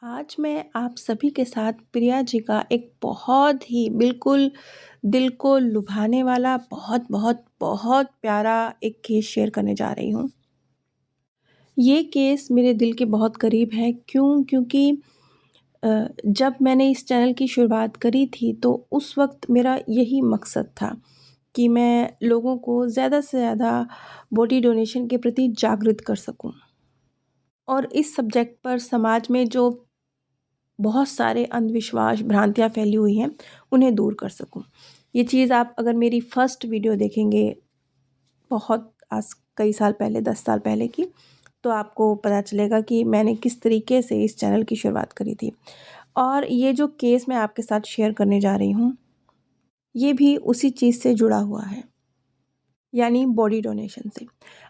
आज मैं आप सभी के साथ प्रिया जी का एक बहुत ही बिल्कुल दिल को लुभाने वाला बहुत बहुत बहुत प्यारा एक केस शेयर करने जा रही हूँ। ये केस मेरे दिल के बहुत करीब है। क्योंकि जब मैंने इस चैनल की शुरुआत करी थी तो उस वक्त मेरा यही मकसद था कि मैं लोगों को ज़्यादा से ज़्यादा बॉडी डोनेशन के प्रति जागृत कर सकूं और इस सब्जेक्ट पर समाज में जो बहुत सारे अंधविश्वास, भ्रांतियाँ फैली हुई हैं, उन्हें दूर कर सकूँ। ये चीज़ आप अगर मेरी फर्स्ट वीडियो देखेंगे, बहुत आज कई साल पहले, 10 साल पहले की, तो आपको पता चलेगा कि मैंने किस तरीके से इस चैनल की शुरुआत करी थी। और ये जो केस मैं आपके साथ शेयर करने जा रही हूँ, ये भी उसी चीज़ से जुड़ा हुआ है, यानी बॉडी डोनेशन से।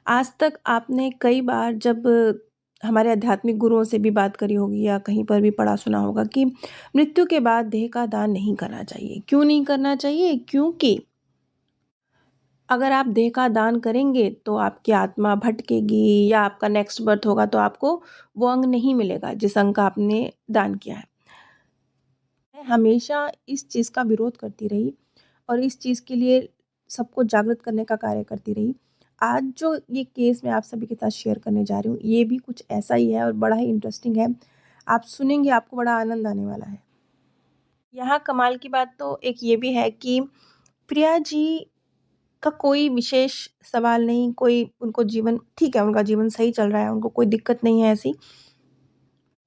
आज तक आपने कई बार जब हमारे आध्यात्मिक गुरुओं से भी बात करी होगी या कहीं पर भी पढ़ा सुना होगा कि मृत्यु के बाद देह का दान नहीं करना चाहिए। क्यों नहीं करना चाहिए? क्योंकि अगर आप देह का दान करेंगे तो आपकी आत्मा भटकेगी या आपका नेक्स्ट बर्थ होगा तो आपको वो अंग नहीं मिलेगा जिस अंग का आपने दान किया है। मैं हमेशा इस चीज़ का विरोध करती रही और इस चीज़ के लिए सबको जागृत करने का कार्य करती रही। आज जो ये केस मैं आप सभी के साथ शेयर करने जा रही हूँ, ये भी कुछ ऐसा ही है और बड़ा ही इंटरेस्टिंग है। आप सुनेंगे, आपको बड़ा आनंद आने वाला है। यहाँ कमाल की बात तो एक ये भी है कि प्रिया जी का कोई विशेष सवाल नहीं, कोई उनको जीवन ठीक है, उनका जीवन सही चल रहा है, उनको कोई दिक्कत नहीं है ऐसी।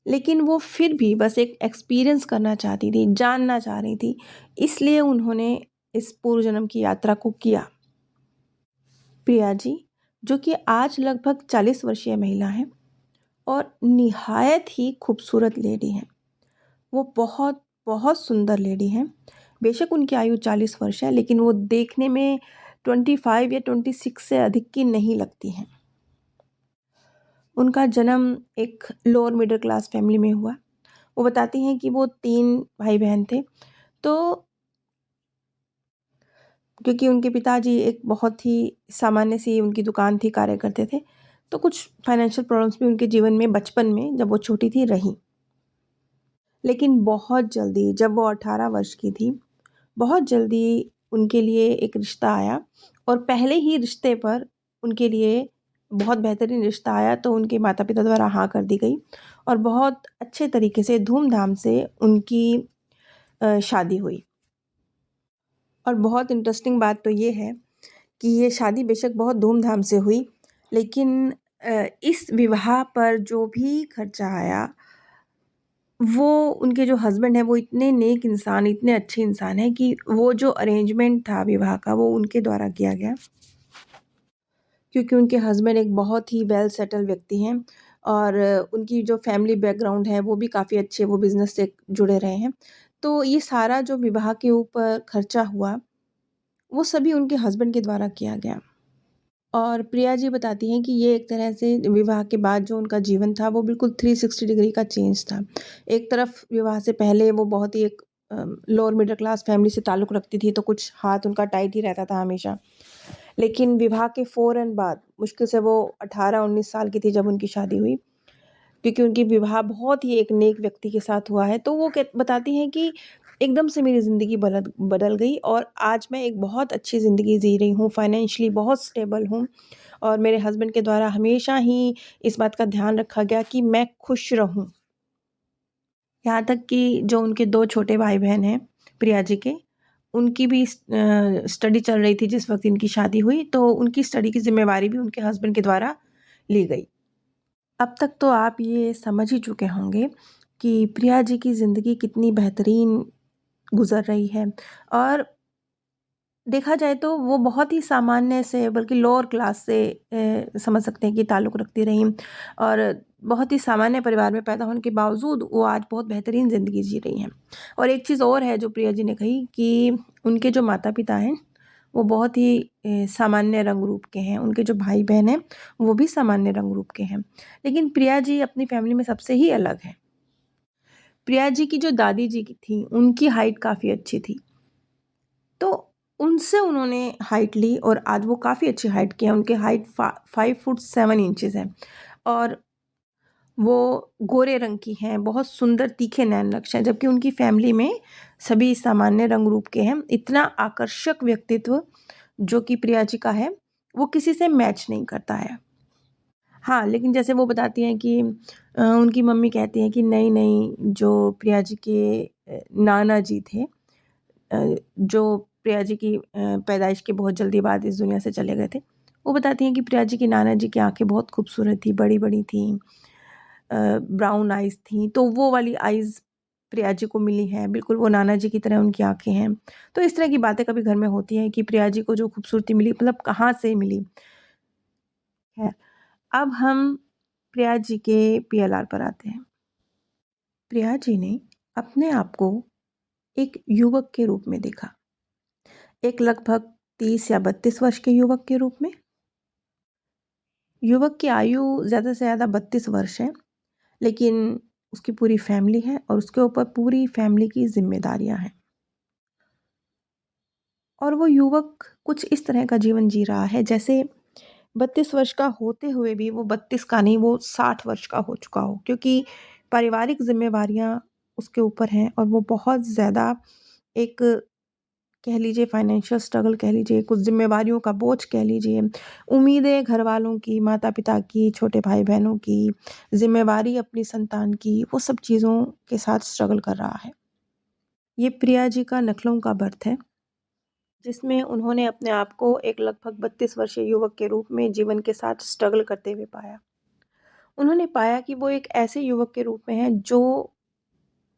लेकिन वो फिर भी बस एक एक्सपीरियंस करना चाहती थी, जानना चाह रही थी, इसलिए उन्होंने इस पूर्व जन्म की यात्रा को किया। प्रिया जी, जो कि आज लगभग 40 वर्षीय महिला हैं और निहायत ही खूबसूरत लेडी हैं। वो बहुत बहुत सुंदर लेडी हैं। बेशक उनकी आयु 40 वर्ष है, लेकिन वो देखने में 25 या 26 से अधिक की नहीं लगती हैं। उनका जन्म एक लोअर मिडिल क्लास फैमिली में हुआ। वो बताती हैं कि वो 3 भाई-बहन थे। तो क्योंकि उनके पिताजी एक बहुत ही सामान्य सी उनकी दुकान थी, कार्य करते थे, तो कुछ फाइनेंशियल प्रॉब्लम्स भी उनके जीवन में बचपन में जब वो छोटी थी रहीं। लेकिन बहुत जल्दी जब वो 18 वर्ष की थी, बहुत जल्दी उनके लिए एक रिश्ता आया और पहले ही रिश्ते पर उनके लिए बहुत बेहतरीन रिश्ता आया तो उनके माता-पिता द्वारा हाँ कर दी गई और बहुत अच्छे तरीके से धूम-धाम से उनकी शादी हुई। और बहुत इंटरेस्टिंग बात तो ये है कि ये शादी बेशक बहुत धूम-धाम से हुई, लेकिन इस विवाह पर जो भी खर्चा आया, वो उनके जो हस्बैंड हैं वो इतने नेक इंसान, इतने अच्छे इंसान हैं कि वो जो अरेंजमेंट था विवाह का वो उनके द्वारा किया गया। क्योंकि उनके हस्बैंड एक बहुत ही वेल सेटल व्यक्ति हैं और उनकी जो फैमिली बैकग्राउंड है वो भी काफ़ी अच्छे, वो बिज़नेस से जुड़े रहे हैं। तो ये सारा जो विवाह के ऊपर खर्चा हुआ, वो सभी उनके हस्बैंड के द्वारा किया गया। और प्रिया जी बताती हैं कि ये एक तरह से विवाह के बाद जो उनका जीवन था वो बिल्कुल 360 डिग्री का चेंज था। एक तरफ विवाह से पहले वो बहुत ही एक लोअर मिडल क्लास फैमिली से ताल्लुक़ रखती थी तो कुछ हाथ उनका टाइट ही रहता था हमेशा। लेकिन विवाह के फ़ौरन बाद मुश्किल से वो 18-19 साल की थी जब उनकी शादी हुई। क्योंकि उनकी विवाह बहुत ही एक नेक व्यक्ति के साथ हुआ है, तो वो बताती हैं कि एकदम से मेरी ज़िंदगी बलद बदल गई और आज मैं एक बहुत अच्छी ज़िंदगी जी रही हूँ, फाइनेंशियली बहुत स्टेबल हूँ और मेरे हस्बैंड के द्वारा हमेशा ही इस बात का ध्यान रखा गया कि मैं खुश रहूँ। यहाँ तक कि जो उनके 2 छोटे भाई-बहन हैं, प्रिया जी के, उनकी भी स्टडी चल रही थी जिस वक़्त इनकी शादी हुई, तो उनकी स्टडी की ज़िम्मेवारी भी उनके हस्बैंड के द्वारा ली गई। अब तक तो आप ये समझ ही चुके होंगे कि प्रिया जी की ज़िंदगी कितनी बेहतरीन गुज़र रही है और देखा जाए तो वो बहुत ही सामान्य से बल्कि लोअर क्लास से समझ सकते हैं कि ताल्लुक़ रखती रहीं और बहुत ही सामान्य परिवार में पैदा होने के बावजूद वो आज बहुत बेहतरीन ज़िंदगी जी रही हैं। और एक चीज़ और है जो प्रिया जी ने कही कि उनके जो माता-पिता हैं, वो बहुत ही सामान्य रंग रूप के हैं। उनके जो भाई-बहन हैं, वो भी सामान्य रंग रूप के हैं। लेकिन प्रिया जी अपनी फ़ैमिली में सबसे ही अलग हैं। प्रिया जी की जो दादी जी की थी, उनकी हाइट काफ़ी अच्छी थी। तो उनसे उन्होंने हाइट ली और आज वो काफ़ी अच्छी हाइट के हैं। उनकी हाइट 5 फुट 7 इंचेस है और वो गोरे रंग की हैं, बहुत सुंदर तीखे नैन नक्श हैं, जबकि उनकी फैमिली में सभी सामान्य रंग रूप के हैं। इतना आकर्षक व्यक्तित्व जो कि प्रिया जी का है, वो किसी से मैच नहीं करता है। हाँ, लेकिन जैसे वो बताती हैं कि उनकी मम्मी कहती हैं कि नहीं-नहीं, जो प्रिया जी के नाना जी थे, जो प्रिया जी की पैदाइश के बहुत जल्दी बाद इस दुनिया से चले गए थे। वो बताती हैं कि प्रिया जी की नाना जी की आँखें बहुत खूबसूरत थी, बड़ी-बड़ी थीं, ब्राउन आइज़ थीं, तो वो वाली आइज़ प्रिया जी को मिली हैं, बिल्कुल वो नाना जी की तरह उनकी आँखें हैं। तो इस तरह की बातें कभी घर में होती हैं कि प्रिया जी को जो खूबसूरती मिली, मतलब कहाँ से मिली? खैर, अब हम प्रिया जी के पीएलआर पर आते हैं। प्रिया जी ने अपने आप को एक युवक के रूप में देखा, एक लगभग 30 या 32 वर्ष के युवक के रूप में। युवक की आयु ज़्यादा से ज़्यादा 32 वर्ष है, लेकिन उसकी पूरी फैमिली है और उसके ऊपर पूरी फैमिली की ज़िम्मेदारियाँ हैं। और वो युवक कुछ इस तरह का जीवन जी रहा है जैसे 32 वर्ष का होते हुए भी वो 32 का नहीं, वो 60 वर्ष का हो चुका हो, क्योंकि पारिवारिक ज़िम्मेवारियाँ उसके ऊपर हैं और वो बहुत ज़्यादा एक, कह लीजिए फाइनेंशियल स्ट्रगल कह लीजिए, कुछ ज़िम्मेवारियों का बोझ कह लीजिए, उम्मीदें घरवालों की, माता-पिता की, छोटे भाई-बहनों की, ज़िम्मेवारी अपनी संतान की, वो सब चीज़ों के साथ स्ट्रगल कर रहा है। ये प्रिया जी का नखलों का बर्थ है, जिसमें उन्होंने अपने आप को एक लगभग 32 वर्षीय युवक के रूप में जीवन के साथ स्ट्रगल करते हुए पाया। उन्होंने पाया कि वो एक ऐसे युवक के रूप में है जो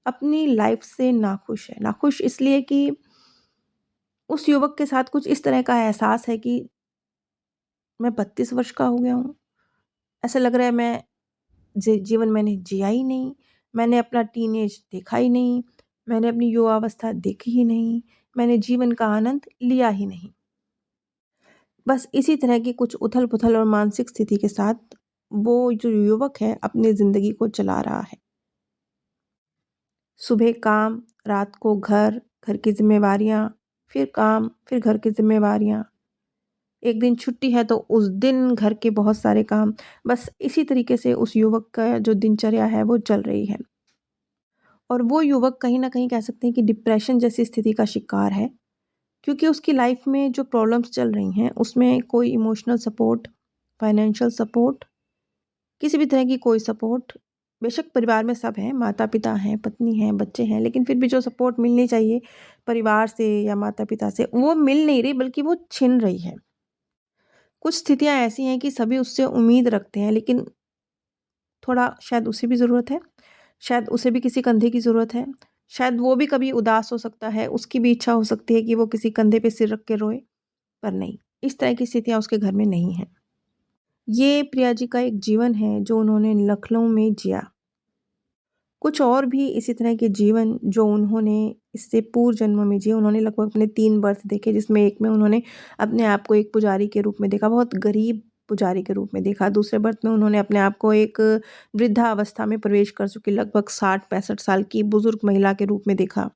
अपनी लाइफ़ से नाखुश है। नाखुश इसलिए कि उस युवक के साथ कुछ इस तरह का एहसास है कि मैं 32 वर्ष का हो गया हूँ। ऐसा लग रहा है मैं जीवन मैंने जिया ही नहीं, मैंने अपना टीनेज देखा ही नहीं, मैंने अपनी युवावस्था देखी ही नहीं, मैंने जीवन का आनंद लिया ही नहीं। बस इसी तरह की कुछ उथल-पुथल और मानसिक स्थिति के साथ वो जो युवक है अपनी ज़िंदगी को चला रहा है। सुबह काम, रात को घर, घर की ज़िम्मेवारियाँ, फिर काम, फिर घर की ज़िम्मेवारियाँ। एक दिन छुट्टी है तो उस दिन घर के बहुत सारे काम, बस इसी तरीके से उस युवक का जो दिनचर्या है वो चल रही है। और वो युवक कहीं न कहीं कह सकते हैं कि डिप्रेशन जैसी स्थिति का शिकार है, क्योंकि उसकी लाइफ़ में जो प्रॉब्लम्स चल रही हैं उसमें कोई इमोशनल सपोर्ट, फाइनेंशियल सपोर्ट, किसी भी तरह की कोई सपोर्ट, बेशक परिवार में सब हैं, माता-पिता हैं, पत्नी है, बच्चे हैं, लेकिन फिर भी जो सपोर्ट मिलनी चाहिए परिवार से या माता-पिता से, वो मिल नहीं रही बल्कि वो छिन रही है। कुछ स्थितियाँ ऐसी हैं कि सभी उससे उम्मीद रखते हैं, लेकिन थोड़ा शायद उसे भी ज़रूरत है, शायद उसे भी किसी कंधे की ज़रूरत है, शायद वो भी कभी उदास हो सकता है, उसकी भी इच्छा हो सकती है कि वो किसी कंधे पे सिर रख के रोए, पर नहीं, इस तरह की स्थितियाँ उसके घर में नहीं हैं। ये प्रिया जी का एक जीवन है जो उन्होंने लखनऊ में जिया। कुछ और भी इसी तरह के जीवन जो उन्होंने इससे पूर्व जन्मों में जिए, उन्होंने लगभग अपने 3 बर्थ देखे, जिसमें एक में उन्होंने अपने आप को एक पुजारी के रूप में देखा, बहुत गरीब पुजारी के रूप में देखा। दूसरे बर्थ में उन्होंने अपने आप को एक वृद्धावस्था में प्रवेश कर चुकी लगभग 60-65 साल की बुज़ुर्ग महिला के रूप में देखा।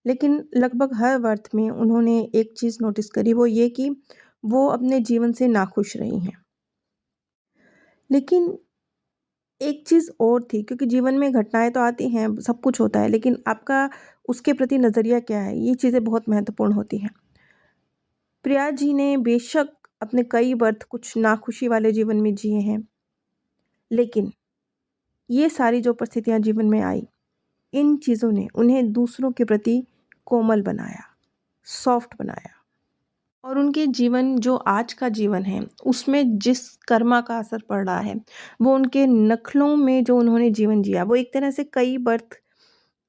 लेकिन लगभग हर बर्थ में उन्होंने एक चीज़ नोटिस करी, वो ये कि वो अपने जीवन से नाखुश रही हैं। लेकिन एक चीज़ और थी, क्योंकि जीवन में घटनाएँ तो आती हैं, सब कुछ होता है, लेकिन आपका उसके प्रति नज़रिया क्या है, ये चीज़ें बहुत महत्वपूर्ण होती हैं। प्रिया जी ने बेशक अपने कई बर्थ कुछ नाखुशी वाले जीवन में जिए हैं, लेकिन ये सारी जो परिस्थितियाँ जीवन में आई, इन चीज़ों ने उन्हें दूसरों के प्रति कोमल बनाया, सॉफ्ट बनाया। और उनके जीवन जो आज का जीवन है, उसमें जिस कर्मा का असर पड़ रहा है, वो उनके नखलों में जो उन्होंने जीवन जिया, वो एक तरह से कई बर्थ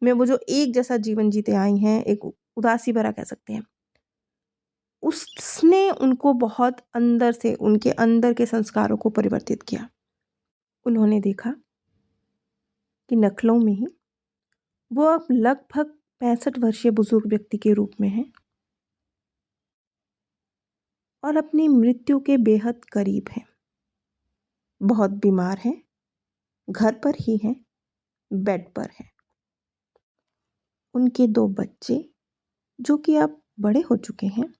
में वो जो एक जैसा जीवन जीते आई हैं, एक उदासी भरा कह सकते हैं, उसने उनको बहुत अंदर से, उनके अंदर के संस्कारों को परिवर्तित किया। उन्होंने देखा कि नखलों में ही वो अब लगभग 65 वर्षीय बुजुर्ग व्यक्ति के रूप में हैं और अपनी मृत्यु के बेहद करीब हैं। बहुत बीमार हैं, घर पर ही हैं, बेड पर हैं। उनके 2 बच्चे जो कि अब बड़े हो चुके हैं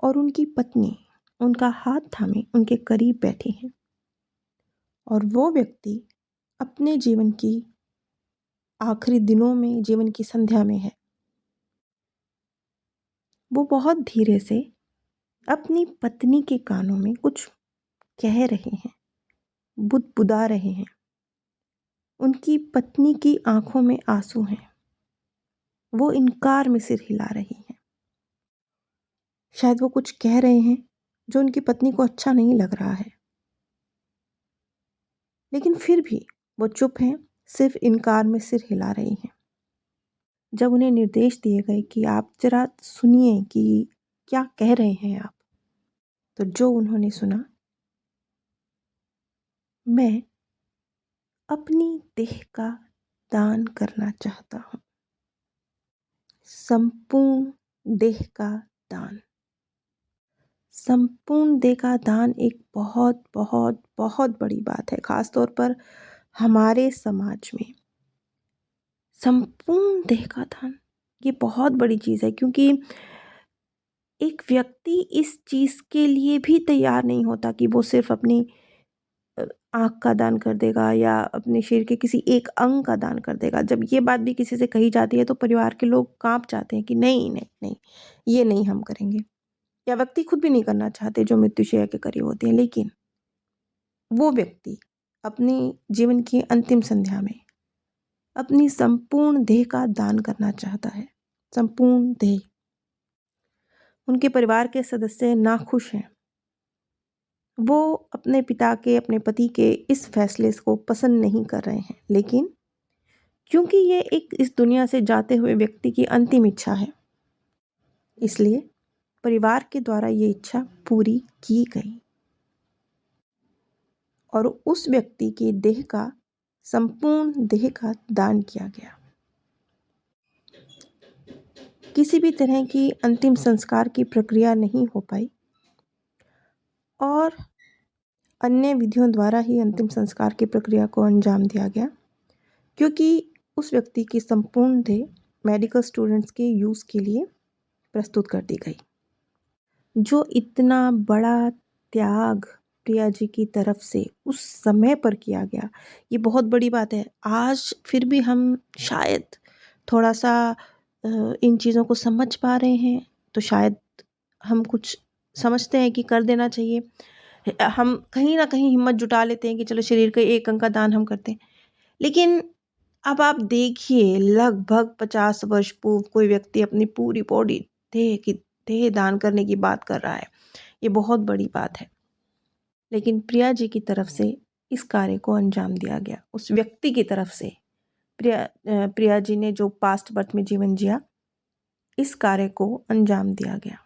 और उनकी पत्नी उनका हाथ थामे उनके करीब बैठी हैं और वो व्यक्ति अपने जीवन की आखिरी दिनों में, जीवन की संध्या में है। वो बहुत धीरे से अपनी पत्नी के कानों में कुछ कह रहे हैं, बुदबुदा रहे हैं। उनकी पत्नी की आंखों में आंसू हैं। वो इनकार में सिर हिला रही हैं। शायद वो कुछ कह रहे हैं जो उनकी पत्नी को अच्छा नहीं लग रहा है, लेकिन फिर भी वो चुप हैं, सिर्फ इनकार में सिर हिला रही हैं। जब उन्हें निर्देश दिए गए कि आप जरा सुनिए कि क्या कह रहे हैं आप, तो जो उन्होंने सुना, मैं अपनी देह का दान करना चाहता हूँ। संपूर्ण देह का दान। संपूर्ण देह का दान एक बहुत बहुत बहुत बड़ी बात है, खास तौर पर हमारे समाज में। संपूर्ण देह का दान ये बहुत बड़ी चीज़ है, क्योंकि एक व्यक्ति इस चीज़ के लिए भी तैयार नहीं होता कि वो सिर्फ अपनी आँख का दान कर देगा या अपने शरीर के किसी एक अंग का दान कर देगा। जब ये बात भी किसी से कही जाती है तो परिवार के लोग काँप जाते हैं कि नहीं नहीं नहीं, ये नहीं हम करेंगे, या व्यक्ति खुद भी नहीं करना चाहते जो मृत्युशैया के करीब होते हैं। लेकिन वो व्यक्ति अपनी जीवन की अंतिम संध्या में अपनी संपूर्ण देह का दान करना चाहता है। संपूर्ण देह। उनके परिवार के सदस्य नाखुश हैं। वो अपने पिता के, अपने पति के इस फैसले को पसंद नहीं कर रहे हैं, लेकिन क्योंकि ये एक इस दुनिया से जाते हुए व्यक्ति की अंतिम इच्छा है, इसलिए परिवार के द्वारा ये इच्छा पूरी की गई और उस व्यक्ति की देह का, संपूर्ण देह का दान किया गया। किसी भी तरह की अंतिम संस्कार की प्रक्रिया नहीं हो पाई और अन्य विधियों द्वारा ही अंतिम संस्कार की प्रक्रिया को अंजाम दिया गया, क्योंकि उस व्यक्ति की संपूर्ण देह मेडिकल स्टूडेंट्स के यूज़ के लिए प्रस्तुत कर दी गई। जो इतना बड़ा त्याग प्रिया जी की तरफ से उस समय पर किया गया, ये बहुत बड़ी बात है। आज फिर भी हम शायद थोड़ा सा इन चीज़ों को समझ पा रहे हैं, तो शायद हम कुछ समझते हैं कि कर देना चाहिए। हम कहीं ना कहीं हिम्मत जुटा लेते हैं कि चलो शरीर के एक अंग का दान हम करते हैं। लेकिन अब आप देखिए, लगभग 50 वर्ष पूर्व कोई व्यक्ति अपनी पूरी बॉडी, देह दान करने की बात कर रहा है। ये बहुत बड़ी बात है। लेकिन प्रिया जी की तरफ से इस कार्य को अंजाम दिया गया। उस व्यक्ति की तरफ से प्रिया जी ने जो पास्ट बर्थ में जीवन जिया, इस कार्य को अंजाम दिया गया।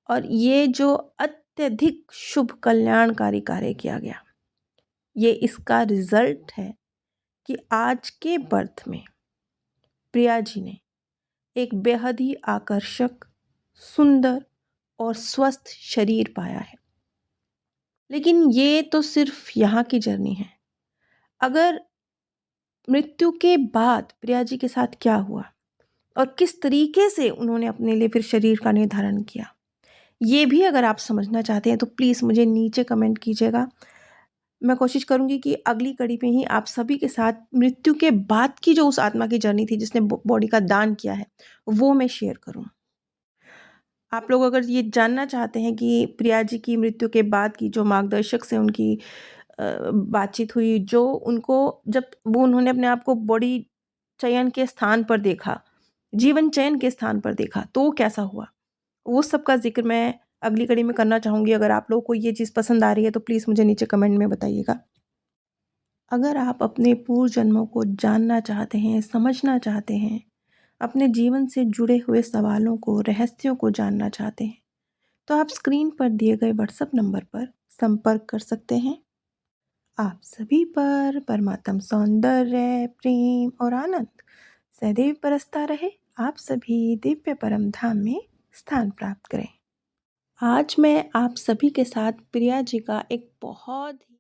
और ये जो अत्यधिक शुभ कल्याणकारी कार्य किया गया, ये इसका रिजल्ट है कि आज के बर्थ में प्रिया जी ने एक बेहद ही आकर्षक, सुंदर और स्वस्थ शरीर पाया है। लेकिन ये तो सिर्फ यहाँ की जर्नी है। अगर मृत्यु के बाद प्रिया जी के साथ क्या हुआ और किस तरीके से उन्होंने अपने लिए फिर शरीर का निर्धारण किया, ये भी अगर आप समझना चाहते हैं तो प्लीज़ मुझे नीचे कमेंट कीजिएगा। मैं कोशिश करूँगी कि अगली कड़ी में ही आप सभी के साथ मृत्यु के बाद की जो उस आत्मा की जर्नी थी जिसने बॉडी का दान किया है, वो मैं शेयर करूँ। आप लोग अगर ये जानना चाहते हैं कि प्रिया जी की मृत्यु के बाद की जो मार्गदर्शक से उनकी बातचीत हुई, जो उनको जब वो उन्होंने अपने आप को बॉडी चयन के स्थान पर देखा, जीवन चयन के स्थान पर देखा, तो कैसा हुआ, वो सब का जिक्र मैं अगली कड़ी में करना चाहूँगी। अगर आप लोगों को ये चीज़ पसंद आ रही है तो प्लीज़ मुझे नीचे कमेंट में बताइएगा। अगर आप अपने पूर्व जन्मों को जानना चाहते हैं, समझना चाहते हैं, अपने जीवन से जुड़े हुए सवालों को, रहस्यों को जानना चाहते हैं, तो आप स्क्रीन पर दिए गए व्हाट्सएप नंबर पर संपर्क कर सकते हैं। आप सभी पर परमात्म सौंदर्य, प्रेम और आनंद सदैव बरसता रहे। आप सभी दिव्य परम धाम में स्थान प्राप्त करें। आज मैं आप सभी के साथ प्रिया जी का एक बहुत